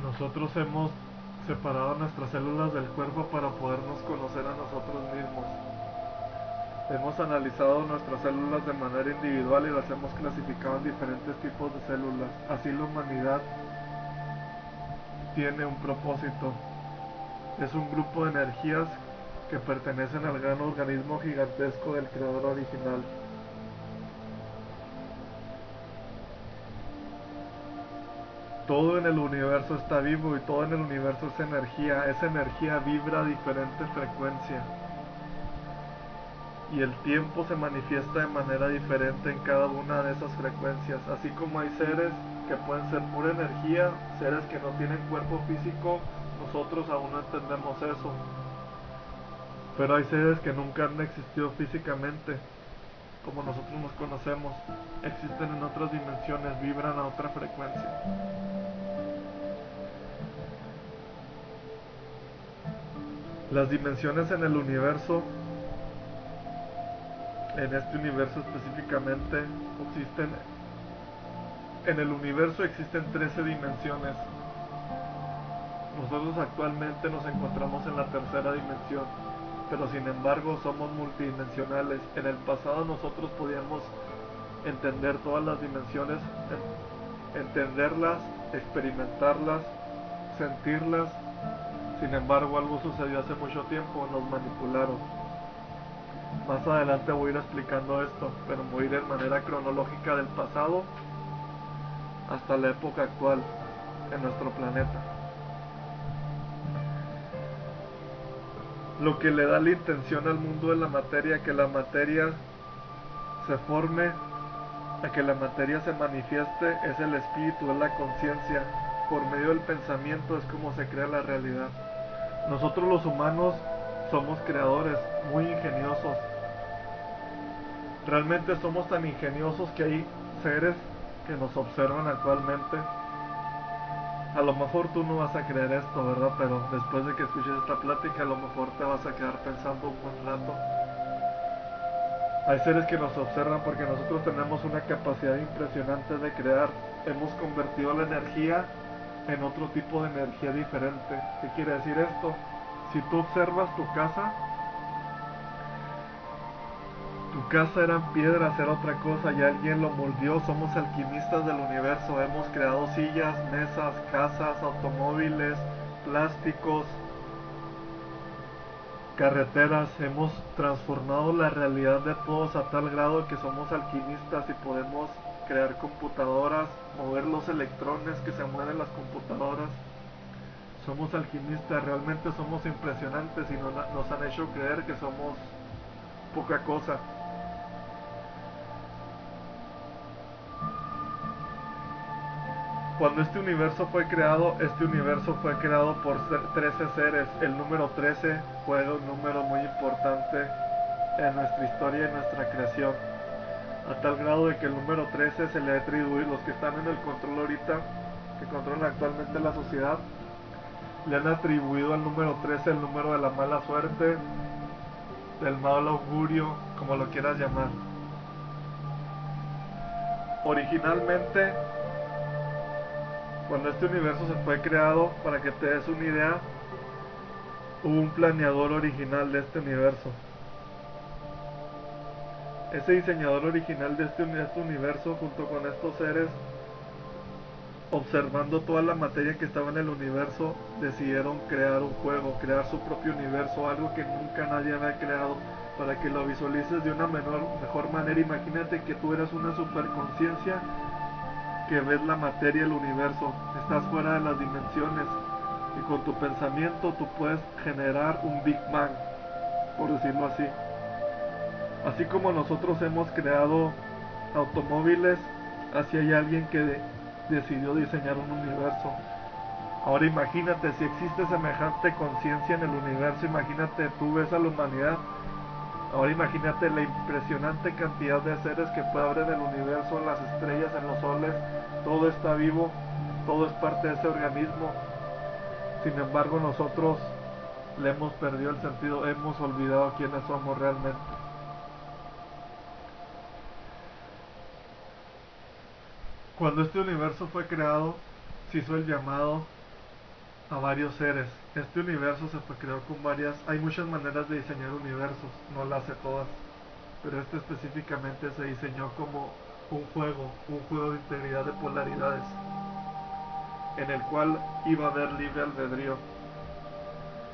Nosotros hemos separado nuestras células del cuerpo para podernos conocer a nosotros mismos. Hemos analizado nuestras células de manera individual y las hemos clasificado en diferentes tipos de células. Así la humanidad tiene un propósito. Es un grupo de energías que pertenecen al gran organismo gigantesco del creador original. Todo en el universo está vivo y todo en el universo es energía. Esa energía vibra a diferente frecuencia. Y el tiempo se manifiesta de manera diferente en cada una de esas frecuencias. Así como hay seres que pueden ser pura energía, seres que no tienen cuerpo físico, nosotros aún no entendemos eso. Pero hay seres que nunca han existido físicamente, como nosotros nos conocemos. Existen en otras dimensiones, vibran a otra frecuencia. Las dimensiones en el universo, en este universo específicamente, existen. En el universo existen 13 dimensiones. Nosotros actualmente nos encontramos en la tercera dimensión, pero sin embargo somos multidimensionales. En el pasado nosotros podíamos entender todas las dimensiones, entenderlas, experimentarlas, sentirlas. Sin embargo, algo sucedió hace mucho tiempo, nos manipularon. Más adelante voy a ir explicando esto, pero voy a ir en manera cronológica del pasado hasta la época actual en nuestro planeta. Lo que le da la intención al mundo de la materia, que la materia se forme, a que la materia se manifieste, es el espíritu, es la conciencia. Por medio del pensamiento es como se crea la realidad. Nosotros los humanos somos creadores, muy ingeniosos. Realmente somos tan ingeniosos que hay seres que nos observan actualmente. A lo mejor tú no vas a creer esto, ¿verdad? Pero después de que escuches esta plática, a lo mejor te vas a quedar pensando un buen rato. Hay seres que nos observan porque nosotros tenemos una capacidad impresionante de crear. Hemos convertido la energía en otro tipo de energía diferente. ¿Qué quiere decir esto? Si tú observas tu casa eran piedras, era otra cosa y alguien lo moldeó. Somos alquimistas del universo. Hemos creado sillas, mesas, casas, automóviles, plásticos, carreteras. Hemos transformado la realidad de todos a tal grado que somos alquimistas y podemos crear computadoras, mover los electrones que se mueven las computadoras. Somos alquimistas, realmente somos impresionantes y nos han hecho creer que somos poca cosa. Cuando este universo fue creado por 13 seres. El número 13 fue un número muy importante en nuestra historia y nuestra creación. A tal grado de que el número 13 se le ha atribuido, los que están en el control ahorita, que controlan actualmente la sociedad, le han atribuido al número 13 el número de la mala suerte, del mal augurio, como lo quieras llamar. Originalmente, cuando este universo se fue creado, para que te des una idea, hubo un planeador original de este universo. Ese diseñador original de este universo, junto con estos seres, observando toda la materia que estaba en el universo, decidieron crear un juego, crear su propio universo, algo que nunca nadie había creado. Para que lo visualices de una mejor manera, imagínate que tú eres una superconciencia que ves la materia del universo, estás fuera de las dimensiones y con tu pensamiento tú puedes generar un Big Bang, por decirlo así. Así como nosotros hemos creado automóviles, así hay alguien que decidió diseñar un universo. Ahora imagínate, si existe semejante conciencia en el universo, imagínate, tú ves a la humanidad. Ahora imagínate la impresionante cantidad de seres que puede haber en el universo, en las estrellas, en los soles. Todo está vivo, todo es parte de ese organismo. Sin embargo, nosotros le hemos perdido el sentido, hemos olvidado quiénes somos realmente. Cuando este universo fue creado, se hizo el llamado a varios seres. Este universo se creó con varias... Hay muchas maneras de diseñar universos, no las sé todas, pero este específicamente se diseñó como un juego de integridad de polaridades, en el cual iba a haber libre albedrío.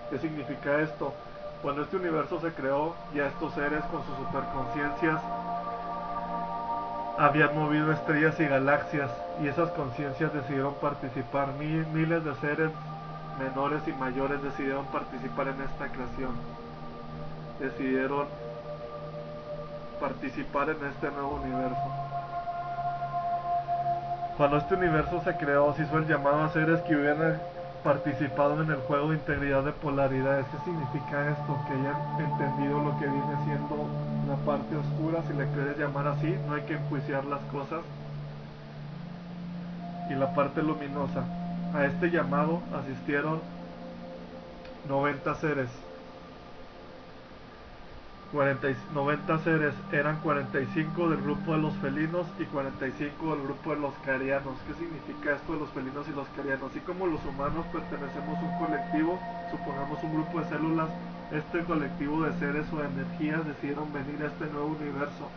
¿Qué significa esto? Cuando este universo se creó, ya estos seres con sus superconciencias habían movido estrellas y galaxias, y esas conciencias decidieron participar. Miles de seres menores y mayores decidieron participar en esta creación, decidieron participar en este nuevo universo. Cuando este universo se creó, se hizo el llamado a seres que hubieran participado en el juego de integridad de polaridades. ¿Qué significa esto? Que hayan entendido lo que viene siendo la parte oscura, si le quieres llamar así, no hay que enjuiciar las cosas, y la parte luminosa. A este llamado asistieron 90 seres. 90 seres, eran 45 del grupo de los felinos y 45 del grupo de los carianos. ¿Qué significa esto de los felinos y los carianos? Así como los humanos pertenecemos a un colectivo, supongamos un grupo de células, este colectivo de seres o energías decidieron venir a este nuevo universo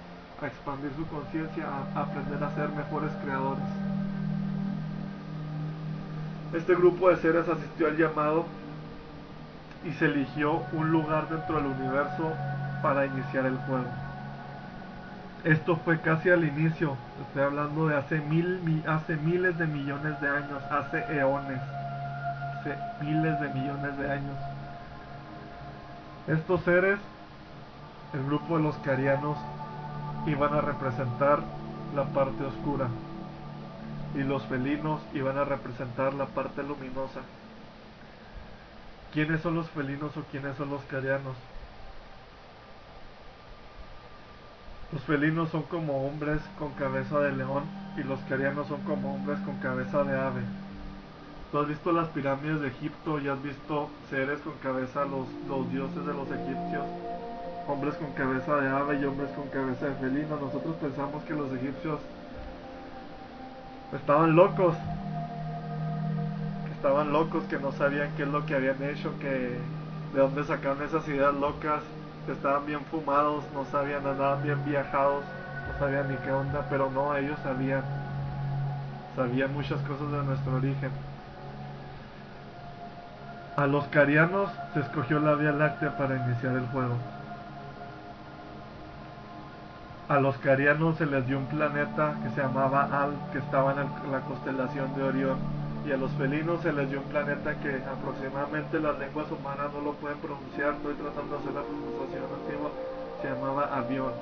a expandir su conciencia, a aprender a ser mejores creadores. Este grupo de seres asistió al llamado y se eligió un lugar dentro del universo para iniciar el juego. Esto fue casi al inicio, estoy hablando de hace miles de millones de años, hace eones, hace miles de millones de años. Estos seres, el grupo de los carianos, iban a representar la parte oscura y los felinos iban a representar la parte luminosa. ¿Quiénes son los felinos o quiénes son los carianos? Los felinos son como hombres con cabeza de león y los carianos son como hombres con cabeza de ave. Tú has visto las pirámides de Egipto y has visto seres con cabeza, los dioses de los egipcios, hombres con cabeza de ave y hombres con cabeza de felino. Nosotros pensamos que los egipcios estaban locos, que no sabían qué es lo que habían hecho, que de dónde sacaron esas ideas locas, que estaban bien fumados, no sabían, andaban bien viajados, no sabían ni qué onda, pero no, ellos sabían muchas cosas de nuestro origen. A los carianos se escogió la Vía Láctea para iniciar el juego. A los carianos se les dio un planeta que se llamaba Al, que estaba en la constelación de Orión. Y a los felinos se les dio un planeta que aproximadamente las lenguas humanas no lo pueden pronunciar, estoy tratando de hacer la pronunciación antigua, se llamaba Avión.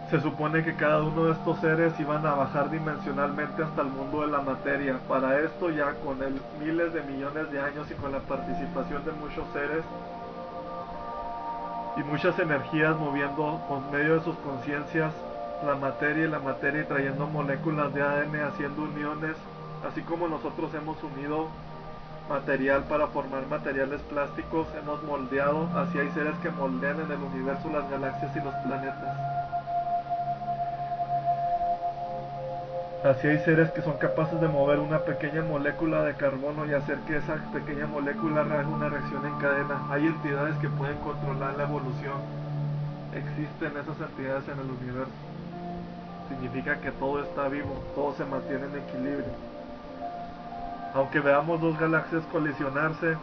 Se supone que cada uno de estos seres iban a bajar dimensionalmente hasta el mundo de la materia. Para esto, ya con miles de millones de años y con la participación de muchos seres y muchas energías moviendo con medio de sus conciencias la materia y trayendo moléculas de ADN, haciendo uniones, así como nosotros hemos unido material para formar materiales plásticos, hemos moldeado, así hay seres que moldean en el universo las galaxias y los planetas. Así hay seres que son capaces de mover una pequeña molécula de carbono y hacer que esa pequeña molécula haga una reacción en cadena. Hay entidades que pueden controlar la evolución. Existen esas entidades en el universo. Significa que todo está vivo, todo se mantiene en equilibrio. Aunque veamos dos galaxias colisionarse,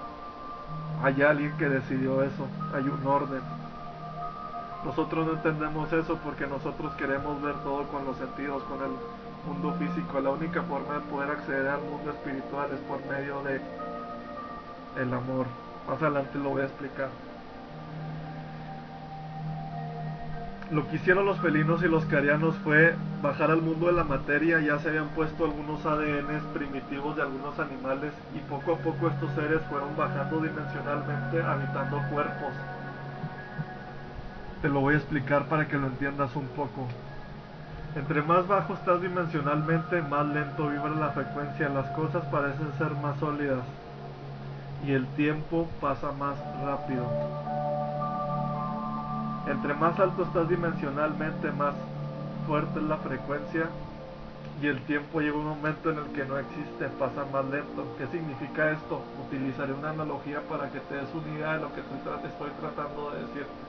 hay alguien que decidió eso, hay un orden. Nosotros no entendemos eso porque nosotros queremos ver todo con los sentidos, con el mundo físico. La única forma de poder acceder al mundo espiritual es por medio de el amor. Más adelante lo voy a explicar. Lo que hicieron los felinos y los carianos fue bajar al mundo de la materia. Ya se habían puesto algunos ADNs primitivos de algunos animales y poco a poco estos seres fueron bajando dimensionalmente, habitando cuerpos. Te lo voy a explicar para que lo entiendas un poco. Entre más bajo estás dimensionalmente, más lento vibra la frecuencia. Las cosas parecen ser más sólidas y el tiempo pasa más rápido. Entre más alto estás dimensionalmente, más fuerte es la frecuencia y el tiempo llega un momento en el que no existe, pasa más lento. ¿Qué significa esto? Utilizaré una analogía para que te des una idea de lo que estoy tratando de decir.